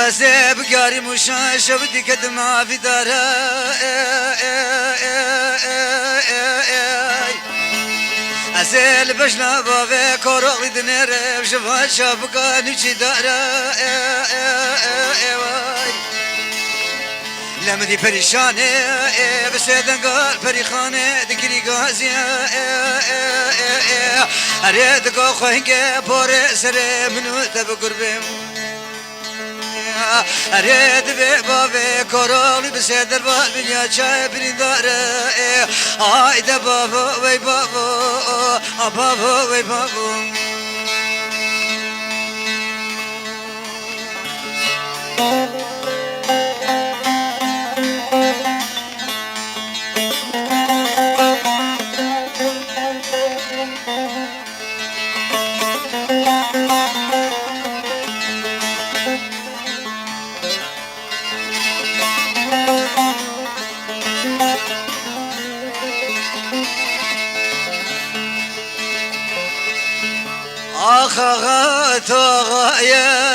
وزب قاري مشاش بدي كدما في دارا أزل بجنا بابا كورغ دنير شفا شافقا نجي دارا لما دي بريشانة بس دنقال بريخانة دقري غازي أريد قو خوينك بوري سري منو تبقربي أريد بابا كورولي بسيدر بالبنيا شاي بريدارة آيدا بابا وي بابا بابا وي بابا آخ آغات آغايا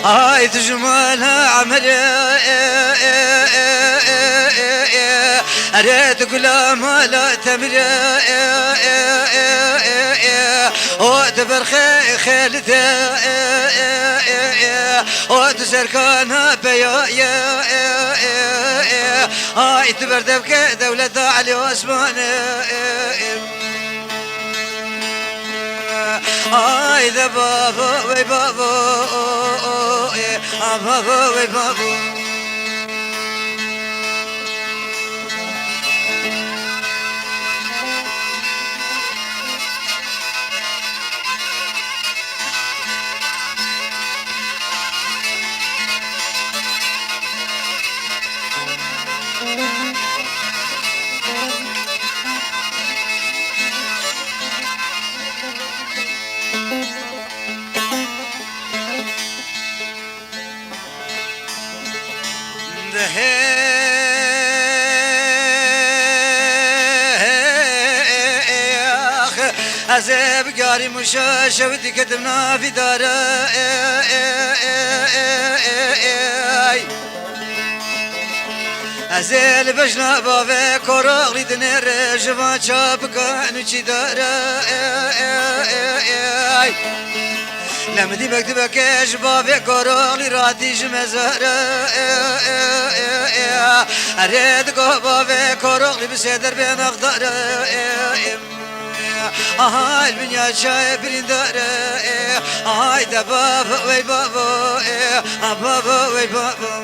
هاي تجمالها عمري أريد قلامها لا تمري ودبر خيلته ودسركانها بيايا هاي تبردبك دولة علي واسمان هاي ذا بابا وي بابا بابا وي بابا أزب قاري مشاش ودي كدمنا في دارا أزل بجنا بابا كورغلي دنير جفا شابكا نجي دارا لما دي بكتبك بابا كورغلي راتي جمزارا أريد بابا كورغلي بسيدر بين أخضر هاي البنيا شايف بريدارة هاي دا بابا وي بابا بابا وي بابا